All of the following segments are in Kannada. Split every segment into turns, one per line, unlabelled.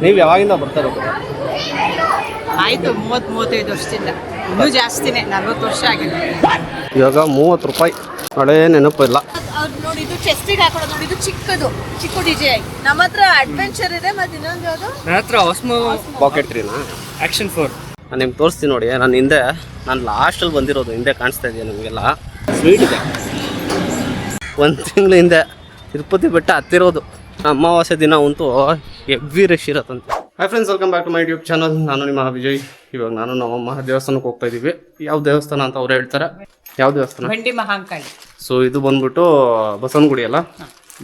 ನೀವು ಯಾವಾಗಿಂದ ಬರ್ತಾ ಇರೋದು?
ಆಯ್ತು 30-35 ವರ್ಷದಿಂದ, ಇನ್ನೂ ಜಾಸ್ತಿನೇ, 40 ವರ್ಷ ಆಗಿದೆ.
ಇವಾಗ 30 ರೂಪಾಯಿ, ಹಳೆ ನೆನಪು ಇಲ್ಲ.
ನೋಡಿ, ಇದು ಚೆಸ್ಟಿಗೆ ಹಾಕೊಳ್ಳೋದು. ನೋಡಿ, ಇದು ಚಿಕ್ಕ ಡಿಜೆ. ನಮ್ಮ ಹತ್ರ ಅಡ್ವೆಂಚರ್ ಇದೆ, ಮತ್ತೆ ಇನ್ನೊಂದು ಯಾವುದು
ನನ್ನ ಹತ್ರ ಆಸ್ಮೋ
ಪಾಕೆಟ್ 3
ಆಕ್ಷನ್ 4.
ನಾನು ನಿಮ್ಗೆ ತೋರಿಸ್ತೀನಿ ನೋಡಿ. ನಾನು ಲಾಸ್ಟಲ್ಲಿ ಬಂದಿರೋದು. ಹಿಂದೆ ಕಾಣಿಸ್ತಾ ಇದೆಯಾ ನಿಮಗೆಲ್ಲ? ಸ್ವೀಟ್ ಇದೆ. 1 ತಿಂಗಳ ಹಿಂದೆ ತಿರುಪತಿ ಬೆಟ್ಟ ಹತ್ತಿರೋದು. ಅಮಾವಾಸ್ಯೆ ದಿನ ಅಂತೂ ಹೆವಿ ರಶ್ ಇರತ್ತಂತೆ. Hi friends, welcome back to my YouTube channel. ನಾನು ನಿಮ್ಮ ವಿಜಯ್. ಇವಾಗ ನಾನು ನಮ್ಮಮ್ಮ ದೇವಸ್ಥಾನಕ್ಕೆ ಹೋಗ್ತಾ ಇದ್ದೀವಿ. ಯಾವ ದೇವಸ್ಥಾನ ಅಂತ ಅವ್ರು ಹೇಳ್ತಾರೆ. ಯಾವ ದೇವಸ್ಥಾನ?
ಬಂಡಿ ಮಹಾಂಕಾಳಿ.
ಸೊ ಇದು ಬಂದ್ಬಿಟ್ಟು ಬಸವನಗುಡಿ ಅಲ್ಲ,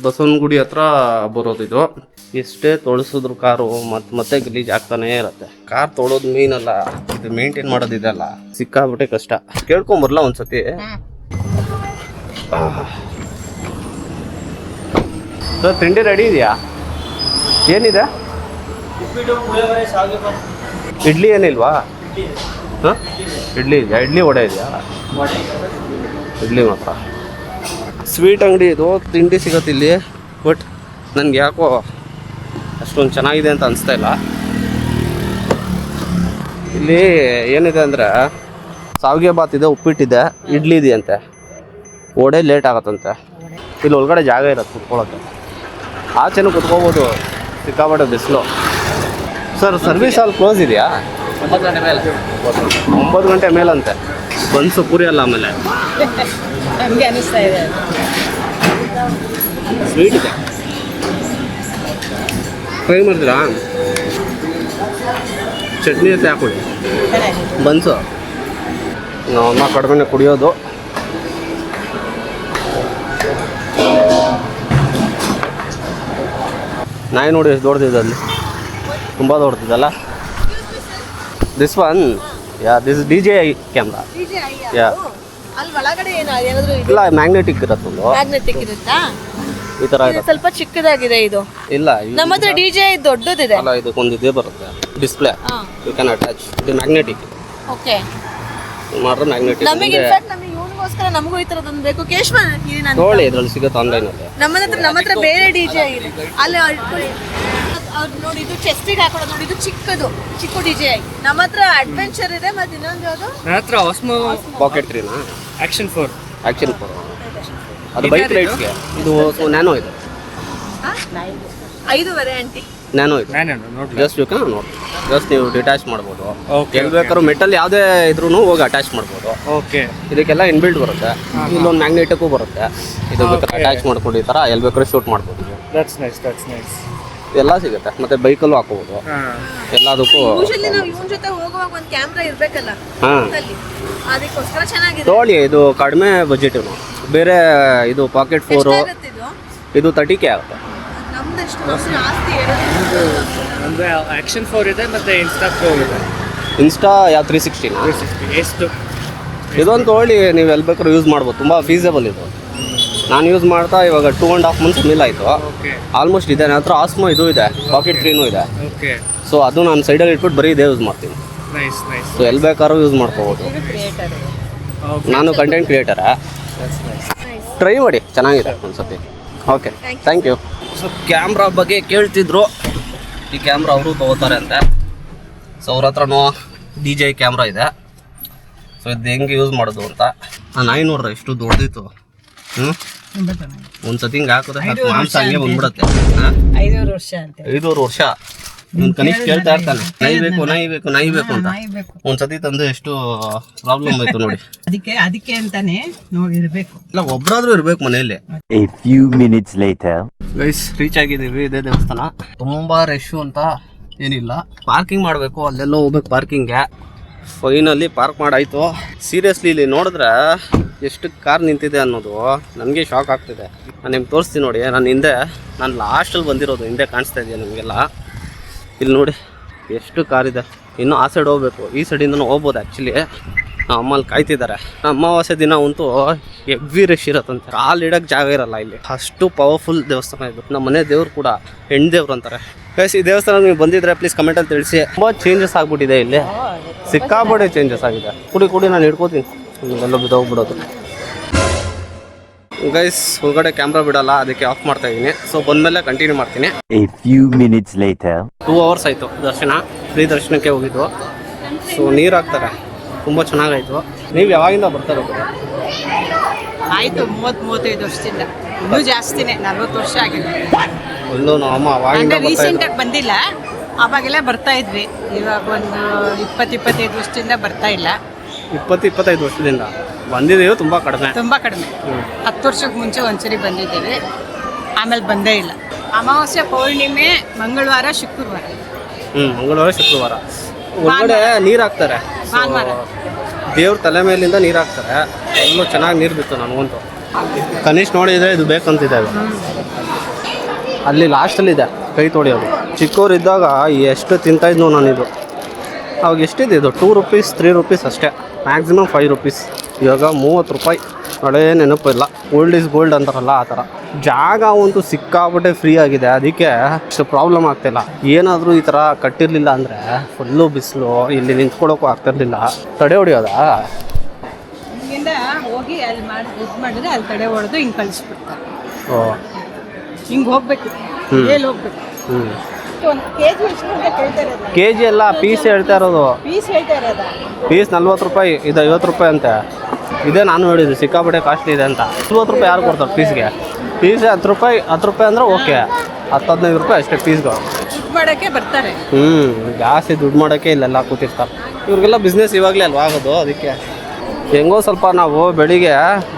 ಬಸವನಗುಡಿ ಹತ್ರ ಬರೋದು ಇದು. ಎಷ್ಟೇ ತೊಳಸಿದ್ರು ಕಾರು ಮತ್ತೆ ಗಲೀಜ್ ಆಗ್ತಾನೆ ಇರತ್ತೆ. ಕಾರ್ ತೊಳೋದು ಮೇನ್ ಅಲ್ಲ, ಇದು ಮೇಂಟೈನ್ ಮಾಡೋದಿದೆಲ್ಲ ಸಿಕ್ಕಾಬಿಟ್ಟೆ ಕಷ್ಟ. ಕೇಳ್ಕೊಂಬರ್ಲ ಒಂದ್ಸತಿ. ಸರ್, ತಿಂಡಿ ರೆಡಿ ಇದೆಯಾ? ಏನಿದೆ? ಇಡ್ಲಿ ಏನಿಲ್ವಾ? ಹಾಂ, ಇಡ್ಲಿ ಇದೆಯಾ? ಇಡ್ಲಿ ವಡೆ ಇದೆಯಾ? ಇಡ್ಲಿ ಮಾತ್ರ. ಸ್ವೀಟ್ ಅಂಗಡಿ ಇದು, ತಿಂಡಿ ಸಿಗತ್ತೆ ಇಲ್ಲಿ. ಬಟ್ ನನಗೆ ಯಾಕೋ ಅಷ್ಟೊಂದು ಚೆನ್ನಾಗಿದೆ ಅಂತ ಅನಿಸ್ತಾ ಇಲ್ಲ. ಇಲ್ಲಿ ಏನಿದೆ ಅಂದರೆ ಸಾವಿಗೆ ಬಾತ್ ಇದೆ, ಉಪ್ಪಿಟ್ಟಿದೆ, ಇಡ್ಲಿ ಇದೆಯಂತೆ. ವಡೆ ಲೇಟ್ ಆಗತ್ತಂತೆ. ಇಲ್ಲಿ ಒಳಗಡೆ ಜಾಗ ಇರತ್ತೆ ಕುತ್ಕೊಳ್ಳೋಕ್ಕೆ. ಆಚೆನೂ ಕುತ್ಕೋಬೋದು, ಸಿಕ್ಕಾಪಟ್ಟೆ ಬಿಸಿಲು. ಸರ್, ಸರ್ವಿಸ್ ಅಲ್ಲಿ ಕ್ಲೋಸ್ ಇದೆಯಾ?
9 ಗಂಟೆ ಮೇಲೆ.
9 ಗಂಟೆ ಮೇಲಂತೆ. ಬನ್ಸು ಪೂರಿ ಅಲ್ಲ. ಆಮೇಲೆ
ನಮಗೆ ಅನಿಸ್ತಾ ಇದೆ.
ಸ್ವೀಟ್ ಇದೆ, ಟ್ರೈ ಮಾಡ್ತೀರಾ? ಚಟ್ನಿ ಜೊತೆ ಹಾಕೊಳ್ಳಿ. ಬನ್ಸು ನಾವಮ್ಮ ಕಡಿಮೆ ಕುಡಿಯೋದು. ನಾಯಿ ನೋಡಿ ಎಷ್ಟು ದೊಡ್ಡದಿದೆ ಅಲ್ಲಿ, ತುಂಬ ದೊಡ್ಡದಿದಲ್ಲ. This one this DJI camera. Yeah,
ಅಲ್ಲಿ ಒಳಗಡೆ ಏನಾದ್ರು
ಇಲ್ಲ, ಮ್ಯಾಗ್ನೆಟಿಕ್ ಇರತ್ತೆ. ಒಂದು
ಮ್ಯಾಗ್ನೆಟಿಕ್ ಇರುತ್ತಾ?
ಈ ಥರ ಇರುತ್ತೆ.
ಸ್ವಲ್ಪ ಚಿಕ್ಕದಾಗಿದೆ ಇದು.
ಇಲ್ಲ,
ನಮ್ಮ ಹತ್ರ DJI ದೊಡ್ಡದಿದೆ.
ಅಲ್ಲ, ಇದಕ್ಕೊಂದು ಇದೇ ಬರುತ್ತೆ ಡಿಸ್ಪ್ಲೇ. You can attach. ಇದು ಮ್ಯಾಗ್ನೆಟಿಕ್.
ಓಕೆ,
ಮಾಡಿದ್ರೆ ಮ್ಯಾಗ್ನೆಟಿಕ್.
ನಮಗೆ ಇನ್ಫ್ಯಾಕ್ಟ್ ನಮಗೆ ಇವನಿಗೋಸ್ಕರ ನಮಗೂ ಈ ಥರದೊಂದು ಬೇಕು. ಕೇಶವ
ನೋಡಿ, ಇದ್ರಲ್ಲಿ ಸಿಗುತ್ತೆ ಆನ್ಲೈನಲ್ಲಿ.
ನಮ್ಮ ಹತ್ರ ಬೇರೆ DJI ಇದೆ. ಅಲ್ಲಿ ನೋಡಿ, ಇದು ಚೆಸ್ಟಿಗೆ ಹಾಕೊಳ್ಳೋದು. ನೋಡಿ, ಇದು ಚಿಕ್ಕ DJI. ನಮ್ಮ ಹತ್ರ ಅಡ್ವೆಂಚರ್ ಇದೆ, ಮತ್ತೆ ಇನ್ನೊಂದು ಯಾವುದು
ನನ್ನ ಹತ್ರ ಆಸ್ಮೋ
ಪಾಕೆಟ್ 3
ಆಕ್ಷನ್ 4.
ಆಕ್ಷನ್ 4. ಅದು ಬೈಕ್ ರೈಡ್ಸ್ಗೆ. ಇದು ನ್ಯಾನೋ ಇದೆ.
5 ವೆರೈಟಿ
ನ್ಯಾನೋ ಇದೆ.
ನೋಡಿ,
ಜಸ್ಟ್ ಯು ಕ್ಯಾನ್ ನೋಡಿ, ಜಸ್ಟ್ ನೀವು ಡಿಟ್ಯಾಚ್ ಮಾಡ್ಬೋದು.
Okay,
ಎಲ್ಲಿ ಬೇಕಾದ್ರೂ ಮೆಟಲ್ ಯಾವುದೇ ಇದ್ರೂ ಹೋಗಿ ಅಟ್ಯಾಚ್ ಮಾಡ್ಬೋದು.
ಓಕೆ.
ಇದಕ್ಕೆಲ್ಲ ಇನ್ಬಿಲ್ಟ್ ಬರುತ್ತೆ. ಇಲ್ಲೊಂದು ಮ್ಯಾಗ್ನೆಟಿಕ್ಕೂ ಬರುತ್ತೆ. ಇದು ಬೇಕಾದ್ರೆ ಅಟ್ಯಾಚ್ ಮಾಡ್ಕೊಂಡು ಈ ಥರ ಎಲ್ಲಿ ಬೇಕಾದ್ರೂ ಶೂಟ್ ಮಾಡ್ಬೋದು.
That's nice.
ಎಲ್ಲ ಸಿಗುತ್ತೆ. ಮತ್ತೆ ಬೈಕಲ್ಲೂ ಹಾಕೋಬೋದು. ಎಲ್ಲದಕ್ಕೂ.
ಯೂಶಲಿ ನಾವು ಇವನ್ ಜೊತೆ ಹೋಗುವಾಗ ಒಂದು ಕ್ಯಾಮ್ರಾ ಇರಬೇಕಲ್ಲ,
ಹಾಂ,
ಅದಕ್ಕೋಸ್ಕರ ಚೆನ್ನಾಗಿದೆ.
ನೋಡಿ, ಇದು ಕಡಿಮೆ ಬಜೆಟ್. ಬೇರೆ ಇದು ಪಾಕೆಟ್ 4 ಇದು 30K ಆಗುತ್ತೆ.
ನಮ್ದಷ್ಟು ಜಾಸ್ತಿ
ಅಂದರೆ ಆಕ್ಷನ್ 4 ಇದೆ, ಮತ್ತೆ ಇನ್ಸ್ಟಾ ಪ್ರೋ ಇದೆ.
ಇನ್ಸ್ಟಾ ಯಾವ 360
ಎಷ್ಟು?
ಇದೊಂದು ತೊಗೊಳ್ಳಿ, ನೀವು ಎಲ್ಲಿ ಬೇಕಾದ್ರೂ ಯೂಸ್ ಮಾಡ್ಬೋದು. ತುಂಬ ಫೀಸಬಲ್ ಇದು. ನಾನು ಯೂಸ್ ಮಾಡ್ತಾ ಇವಾಗ 2.5 ಮಂತ್ಸ್ ಮೇಲೆ ಆಯಿತು. ಆಲ್ಮೋಸ್ಟ್ ಇದೆ. ನನ್ನ ಹತ್ರ ಆಸ್ಮೋ ಇದು ಇದೆ, ಪಾಕೆಟ್ 3 ಇದೆ.
ಓಕೆ.
ಸೊ ಅದು ನಾನು ಸೈಡಲ್ಲಿ ಇಟ್ಬಿಟ್ಟು ಬರೀ ಇದೇ ಯೂಸ್ ಮಾಡ್ತೀನಿ.
ನೈಸ್.
ಸೊ ಎಲ್ಲಿ ಬೇಕಾದ್ರೂ ಯೂಸ್ ಮಾಡ್ಕೋಬೋದು. ನಾನು ಕಂಟೆಂಟ್ ಕ್ರಿಯೇಟರಾ. ಟ್ರೈ ಮಾಡಿ, ಚೆನ್ನಾಗಿದೆ ಒಂದ್ಸತಿ. Okay, thank you. So camera ಬಗ್ಗೆ ಕೇಳ್ತಿದ್ರು. ಈ ಕ್ಯಾಮ್ರಾ ಅವರು ತೊಗೋತಾರೆ ಅಂತೆ. ಸೊ ಅವ್ರ ಹತ್ರನೂ DJI ಕ್ಯಾಮ್ರಾ ಇದೆ. ಸೊ ಇದು ಹೆಂಗೆ ಯೂಸ್ ಮಾಡೋದು ಅಂತ. ನಾಯಿ ನೋಡ್ರೆ ಎಷ್ಟು ದೊಡ್ಡದಿತ್ತು. ಒಂದ್ಸತಿ ಹಿಂಗೆ ಹಾಕಿದ್ರೆ ಮಾಂಸ ಹಂಗೆ ಬಂದ್ಬಿಡತ್ತೆ.
5 ವರ್ಷ ಅಂತ.
5 ವರ್ಷ ಕನಿಷ್ಠ ಕೇಳ್ತಾ ಇರ್ತಾನೆ, ನಾಯಿ ಬೇಕು ಅಂತ. ಒಂದ್ಸತಿ ತಂದು ಎಷ್ಟು ಪ್ರಾಬ್ಲಮ್ ಆಯ್ತು ನೋಡಿ.
ಅದಕ್ಕೆ ಅಂತಾನೆ ನೋಡಿರ್ಬೇಕು.
ಇಲ್ಲ, ಒಬ್ರಾದ್ರೂ ಇರ್ಬೇಕು ಮನೆಯಲ್ಲಿ.
A few minutes later.
Guys, reach ಆಗಿದ್ದೀವಿ. ಇದೇ ದೇವಸ್ಥಾನ. ತುಂಬಾ ರಶ್ಶು ಅಂತ ಏನಿಲ್ಲ. ಪಾರ್ಕಿಂಗ್ ಮಾಡಬೇಕು, ಅಲ್ಲೆಲ್ಲ ಹೋಗ್ಬೇಕು ಪಾರ್ಕಿಂಗ್ಗೆ. ಫೈನಲ್ಲಿ ಪಾರ್ಕ್ ಮಾಡಾಯ್ತು. ಸೀರಿಯಸ್ಲಿ ಇಲ್ಲಿ ನೋಡಿದ್ರೆ ಎಷ್ಟು ಕಾರ್ ನಿಂತಿದೆ ಅನ್ನೋದು ನನಗೆ ಶಾಕ್ ಆಗ್ತಿದೆ. ನಾನು ನಿಮ್ಗೆ ತೋರಿಸ್ತೀನಿ ನೋಡಿ. ನಾನು ಲಾಸ್ಟಲ್ಲಿ ಬಂದಿರೋದು. ಹಿಂದೆ ಕಾಣಿಸ್ತಾ ಇದೆಯಾ ನಿಮಗೆಲ್ಲ? ಇಲ್ಲಿ ನೋಡಿ ಎಷ್ಟು ಕಾರ್ ಇದೆ. ಇನ್ನೂ ಆ ಸೈಡ್ ಹೋಗ್ಬೇಕು, ಈ ಸೈಡಿಂದನೂ ಹೋಗ್ಬೋದು. ಆ್ಯಕ್ಚುಲಿ ನಮ್ಮ ಅಮ್ಮಲ್ಲಿ ಕಾಯ್ತಿದ್ದಾರೆ. ಅಮಾವಾಸ್ಯೆ ದಿನ ಅಂತೂ ಹೆವಿ ರಶ್ ಇರತ್ತಂತೆ. ಕಾಲು ಇಡೋಕ್ಕೆ ಜಾಗ ಇರಲ್ಲ ಇಲ್ಲಿ. ಅಷ್ಟು ಪವರ್ಫುಲ್ ದೇವಸ್ಥಾನ ಇದು. ನಮ್ಮ ಮನೆ ದೇವ್ರು ಕೂಡ ಹೆಣ್ಣು ದೇವ್ರು ಅಂತಾರೆ. ಈ ದೇವಸ್ಥಾನ ನೀವು ಬಂದಿದ್ರೆ ಪ್ಲೀಸ್ ಕಮೆಂಟಲ್ಲಿ ತಿಳಿಸಿ. ತುಂಬ ಚೇಂಜಸ್ ಆಗಿಬಿಟ್ಟಿದೆ ಇಲ್ಲಿ, ಸಿಕ್ಕಾಪಟ್ಟೆ ಚೇಂಜಸ್ ಆಗಿದೆ. ಕುಡಿ ನಾನು ಹಿಡ್ಕೋತೀನಿ, ಎಲ್ಲ ಬಿದ್ದೋಗ್ಬಿಡೋದು. ಗೈಸ್ ಹೊರಗಡೆ ಕ್ಯಾಮ್ರಾ ಬಿಡಲ್ಲ, ಅದಕ್ಕೆ ಆಫ್ ಮಾಡ್ತಾ ಇದ್ದೀನಿ. ಸೊ ಬಂದಮೇಲೆ ಕಂಟಿನ್ಯೂ ಮಾಡ್ತೀನಿ.
A few minutes later.
2 hours ಆಯಿತು ದರ್ಶನ, ಫ್ರೀ ದರ್ಶನಕ್ಕೆ ಹೋಗಿದ್ದು. ಸೊ ನೀರು ಹಾಕ್ತಾರೆ, ತುಂಬ ಚೆನ್ನಾಗಾಯಿತು. ನೀವು ಯಾವಾಗಿಂದ ಬರ್ತಾ ಇರೋದು?
ಆಯ್ತು 30-35 ವರ್ಷದಿಂದ, ಇನ್ನೂ ಜಾಸ್ತಿನೇ, 40 ವರ್ಷ ಆಗಿದೆ.
ಅಲ್ಲೂ ನಮ್ಮ ಅವಾಗಿಂದ
ಅಂದ್ರೆ
ಬರ್ತಾ
ರೀಸೆಂಟ್
ಇದ್ರು.
ಆಗಿ ಬಂದಿಲ್ಲ, ಅವಾಗೆಲ್ಲ ಬರ್ತಾ ಇದ್ವಿ. ಇವಾಗ ಒಂದು 20-25 ವರ್ಷದಿಂದ ಬರ್ತಾ ಇಲ್ಲ.
20-25 ವರ್ಷದಿಂದ ಬಂದಿದ್ದೀವಿ, ತುಂಬ ಕಡಿಮೆ.
ತುಂಬಾ ಕಡಿಮೆ. 10 ವರ್ಷಕ್ಕೆ ಮುಂಚೆ ಒಂದ್ಸರಿ ಬಂದಿದ್ದೇವೆ, ಆಮೇಲೆ ಬಂದೇ ಇಲ್ಲ. ಅಮಾವಾಸ್ಯೆ, ಪೌರ್ಣಿಮೆ, ಮಂಗಳವಾರ, ಶುಕ್ರವಾರ.
ಮಂಗಳವಾರ ಶುಕ್ರವಾರ ಒಳಗಡೆ ನೀರು ಹಾಕ್ತಾರೆ.
ಭಾನುವಾರ.
ದೇವ್ರ ತಲೆ ಮೇಲಿಂದ ನೀರು ಹಾಕ್ತಾರೆ. ಅಲ್ಲೂ ಚೆನ್ನಾಗಿ ನೀರು ಬಿತ್ತು ನನಗಂತೂ. ಕನಿಷ್ಠ ನೋಡಿದರೆ ಇದು ಬೇಕಂತಿದ್ದಾವೆ. ಅಲ್ಲಿ ಲಾಸ್ಟಲ್ಲಿದೆ ಕೈ ತೊಳೆಯೋದು. ಚಿಕ್ಕವರಿದ್ದಾಗ ಎಷ್ಟು ತಿಂತಾಯಿದ್ನು ನಾನಿದು. ಅವಾಗ ಎಷ್ಟಿದೆ ಇದು? 2 rupees 3 rupees ಅಷ್ಟೇ, ಮ್ಯಾಕ್ಸಿಮಮ್ 5 rupees. ಇವಾಗ 30 ರೂಪಾಯಿ. ಹಳೇ ನೆನಪು ಇಲ್ಲ, ಓಲ್ಡ್ ಈಸ್ ಗೋಲ್ಡ್ ಅಂತಾರಲ್ಲ ಆ ಥರ. ಜಾಗ ಅಂತೂ ಸಿಕ್ಕಾಬಿಟ್ಟೆ ಫ್ರೀ ಆಗಿದೆ, ಅದಕ್ಕೆ ಅಷ್ಟು ಪ್ರಾಬ್ಲಮ್ ಆಗ್ತಿಲ್ಲ. ಏನಾದರೂ ಈ ಥರ ಕಟ್ಟಿರಲಿಲ್ಲ ಅಂದರೆ ಫುಲ್ಲು ಬಿಸಿಲು, ಇಲ್ಲಿ ನಿಂತ್ಕೊಳ್ಳೋಕ್ಕೂ ಆಗ್ತಿರ್ಲಿಲ್ಲ. ತಡೆ ಹೊಡಿಯೋದಾ?
ಇಲ್ಲಿಂದ ಹೋಗಿ ಅಲ್ಲಿ ಮಾಡಿ ಇದು ಮಾಡಿದ್ರೆ ಅಲ್ಲಿ ತಡೆ ಹೊಡೆದು ಹಿಂಗೆ ಕಳಿಸ್ಬಿಡ್ತಾರೆ.
ಓ,
ಹಿಂಗೆ ಹೋಗ್ಬೇಕು, ಎಲ್ಲಿ ಹೋಗ್ಬೇಕು. ಒಂದು ಕೆಜಿ ಎಷ್ಟು ಅಂತ ಕೇಳ್ತಾ ಇರೋದು?
ಕೆ ಜಿ ಎಲ್ಲ ಪೀಸ್ ಹೇಳ್ತಾ ಇರೋದು.
ಪೀಸ್ ಹೇಳ್ತಾ ಇರೋದ?
ಪೀಸ್ 40 ರೂಪಾಯಿ, ಇದು 50 ರೂಪಾಯಿ ಅಂತೆ. ಇದೇ ನಾನು ಹೇಳಿದ್ದು, ಸಿಕ್ಕಾಪಟ್ಟೆ ಕಾಸ್ಟ್ಲಿ ಇದೆ ಅಂತ. 40 ರೂಪಾಯಿ ಯಾರು ಕೊಡ್ತಾರೆ ಪೀಸ್ಗೆ? ಪೀಸ್ 10 ರೂಪಾಯಿ ಅಂದರೆ ಓಕೆ, 10-15 ರೂಪಾಯಿ ಅಷ್ಟೇ ಪೀಸ್ಗಳು.
ದುಡ್ಡು ಮಾಡೋಕ್ಕೆ ಬರ್ತಾರೆ.
ಜಾಸ್ತಿ ದುಡ್ಡು ಮಾಡೋಕ್ಕೆ ಇಲ್ಲೆಲ್ಲ ಕೂತಿರ್ತಾರೆ. ಇವ್ರಿಗೆಲ್ಲ ಬಿಸ್ನೆಸ್ ಇವಾಗಲೇ ಅಲ್ವಾ ಆಗೋದು, ಅದಕ್ಕೆ ಹೆಂಗೋ ಸ್ವಲ್ಪ ನಾವು ಬೆಳಿಗ್ಗೆ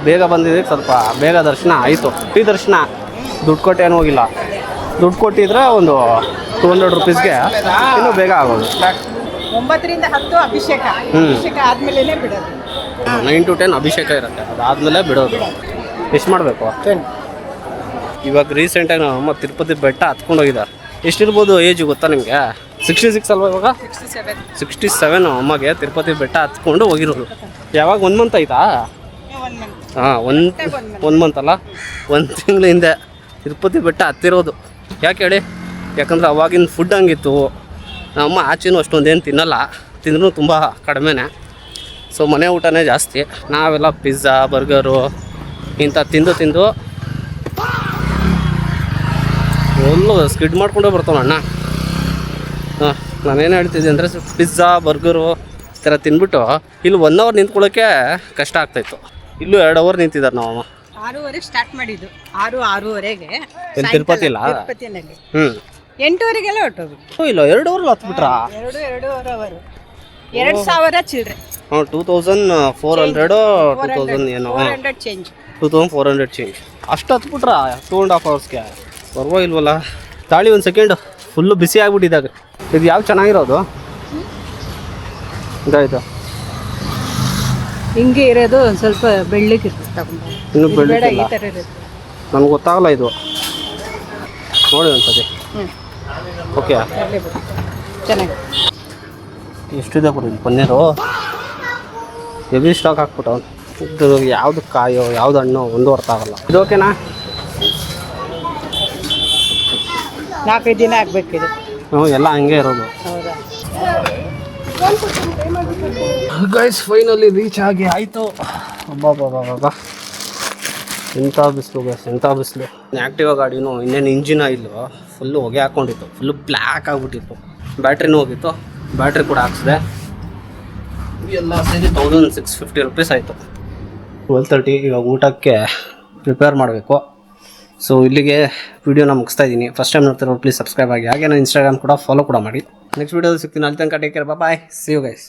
ಬೇಗ ಬಂದಿದ್ದಕ್ಕೆ ಸ್ವಲ್ಪ ಬೇಗ ದರ್ಶನ ಆಯಿತು. ಫ್ರೀ ದರ್ಶನ, ದುಡ್ಡು ಕೊಟ್ಟು ಏನು ಹೋಗಿಲ್ಲ. ದುಡ್ಡು ಕೊಟ್ಟಿದ್ರೆ ಒಂದು 200 ರೂಪೀಸ್ಗೆ ಇನ್ನೂ ಬೇಗ ಆಗೋದು.
9 ರಿಂದ 10 ಅಭಿಷೇಕ. ಅಭಿಷೇಕ ಆದ್ಮೇಲೆ ಬಿಡೋದು.
9 to 10 ಅಭಿಷೇಕ ಇರುತ್ತೆ, ಅದಾದಮೇಲೆ ಬಿಡೋದು. ಎಷ್ಟು ಮಾಡಬೇಕು? ಇವಾಗ ರೀಸೆಂಟಾಗಿ ನಮ್ಮ ಅಮ್ಮ ತಿರುಪತಿ ಬೆಟ್ಟ ಹತ್ಕೊಂಡು ಹೋಗಿದ್ದಾರೆ. ಎಷ್ಟಿರ್ಬೋದು ಏಜ್ ಗೊತ್ತಾ ನಿಮಗೆ? 66 ಅಲ್ವಾ ಇವಾಗ? 67 ಅಮ್ಮಗೆ ತಿರುಪತಿ ಬೆಟ್ಟ ಹತ್ಕೊಂಡು ಹೋಗಿರೋದು. ಯಾವಾಗ 1 ಮಂತ್ ಆಯ್ತಾ? ಹಾಂ, 1 ಮಂತ್ ಅಲ್ಲ, 1 ತಿಂಗಳ ಹಿಂದೆ ತಿರುಪತಿ ಬೆಟ್ಟ ಹತ್ತಿರೋದು. ಯಾಕೆ ಹೇಳಿ? ಯಾಕಂದ್ರೆ ಅವಾಗಿನ ಫುಡ್ ಹಂಗಿತ್ತು. ನಮ್ಮಮ್ಮ ಆಚೆನೂ ಅಷ್ಟೊಂದೇನು ತಿನ್ನಲ್ಲ, ತಿಂದ್ರೂ ತುಂಬ ಕಡಿಮೆನೇ. ಸೊ ಮನೆ ಊಟನೇ ಜಾಸ್ತಿ. ನಾವೆಲ್ಲ ಪಿಜ್ಜಾ, ಬರ್ಗರು ಇಂಥ ತಿಂದು ಎಲ್ಲೂ ಸ್ಕಿಡ್ ಮಾಡ್ಕೊಂಡೇ ಬರ್ತಾವೆ ಅಣ್ಣ. ಹಾಂ, ನಾನೇನು ಹೇಳ್ತಿದ್ದೆ ಅಂದರೆ ಪಿಜ್ಜಾ, ಬರ್ಗರು ಈ ಥರ ತಿಂದ್ಬಿಟ್ಟು ಇಲ್ಲಿ 1 hour ನಿಂತ್ಕೊಳ್ಳೋಕ್ಕೆ ಕಷ್ಟ ಆಗ್ತಾಯಿತ್ತು. ಇಲ್ಲೂ 2 hour ನಿಂತಿದ್ದಾರೆ ನಮ್ಮಮ್ಮ.
6:30 ಸ್ಟಾರ್ಟ್ ಮಾಡಿದ್ದು, 6:30ಗೆ
ಇಲ್ಲಿ ತಿರುಪತಿ ಇಲ್ಲ?
ತಿರುಪತಿನಲ್ಲಿ
8:00
ಹೊರಟೋಗ್ಬಿಟ್ಟು
ಇಲ್ಲ, 2 hour ಹತ್ಬಿಟ್ರಾ?
2.5 ಅವರ್, 2,000 ಚಿಲ್ಲರೆ.
2400 2000 ಏನೋ,
400 ಚೇಂಜ್.
2400 ಚೇಂಜ್. ಅಷ್ಟು ಹತ್ಬಿಟ್ರಾ 2.5 hours? ಪರವಾಗಿಲ್ವಲ್ಲ. ತಾಳಿ ಒಂದು ಸೆಕೆಂಡು, ಫುಲ್ಲು ಬಿಸಿ ಆಗ್ಬಿಟ್ಟಿದ್ದಾಗ. ಇದು ಯಾವ ಚೆನ್ನಾಗಿರೋದು? ಇದಾಯ್ತು.
ಹಿಂಗೆ ಇರೋದು ಒಂದು ಸ್ವಲ್ಪ ಬೆಳ್ಳಗಿರ್ತದೆ, ತಗೊಂಡು
ಇನ್ನೂ
ಬೇಡ, ಈ
ಬೆಳ್ಳಿಲ್ಲ,
ಥರ ಇರುತ್ತೆ.
ನನಗೆ ಗೊತ್ತಾಗಲ್ಲ ಇದು. ನೋಡಿ ಒಂದ್ಸತಿ. ಓಕೆ,
ಚೆನ್ನಾಗಿ
ಎಷ್ಟಿದೆ ಕೊಡಿ ಪನ್ನೀರು. ಹೆವಿ ಸ್ಟಾಕ್ ಹಾಕ್ಬಿಟ್ಟು ಇದು ಯಾವುದು ಕಾಯೋ ಯಾವ್ದು ಹಣ್ಣು ಒಂದು ಅರ್ಥ ಆಗಲ್ಲ. ಇದು ಓಕೆನಾ?
4-5 ದಿನ ಆಗಬೇಕಿದೆ.
ಹ್ಞೂ, ಎಲ್ಲ ಹಂಗೆ ಇರೋದು.
ಹೌದಾ?
ಗೈಸ್ ಫೈನಲಿ ರೀಚ್ ಆಗಿ ಆಯಿತು. ಅಬ್ಬಾ, ಎಂಥ ಬಿಸಿಲು ಗೈಸ್, ಎಂಥ ಬಿಸಿಲು. ಆ್ಯಕ್ಟಿವಾ ಗಾಡಿನೂ ಇನ್ನೇನು ಇಂಜಿನ ಇಲ್ವೋ, ಫುಲ್ಲು ಹೊಗೆ ಹಾಕ್ಕೊಂಡಿತ್ತು, ಫುಲ್ಲು ಬ್ಲ್ಯಾಕ್ ಆಗಿಬಿಟ್ಟಿತ್ತು. ಬ್ಯಾಟ್ರಿನೂ ಹೋಗಿತ್ತು, ಬ್ಯಾಟ್ರಿ ಕೂಡ ಹಾಕ್ಸಿದೆ. ಎಲ್ಲ ಸೇರಿ 1650 ರೂಪೀಸ್ ಆಯಿತು. 12:30 ಇವಾಗ ಊಟಕ್ಕೆ ಪ್ರಿಪೇರ್ ಮಾಡಬೇಕು. ಸೊ ಇಲ್ಲಿಗೆ ವೀಡಿಯೋನ ಮುಗಿಸ್ತಾ ಇದ್ದೀನಿ. ಫಸ್ಟ್ ಟೈಮ್ ನೋಡ್ತಿರೋ ಪ್ಲೀಸ್ ಸಬ್ಸ್ಕ್ರೈಬ್ ಆಗಿ, ಹಾಗೆ ನಾನು ಇನ್ಸ್ಟಾಗ್ರಾಮ್ ಕೂಡ ಫಾಲೋ ಕೂಡ ಮಾಡಿ. ನೆಕ್ಸ್ಟ್ ವೀಡಿಯೋದಲ್ಲಿ ಸಿಗ್ತೀನಿ. ಅಲ್ಲಿ ತನಕ take care, bye, see you guys.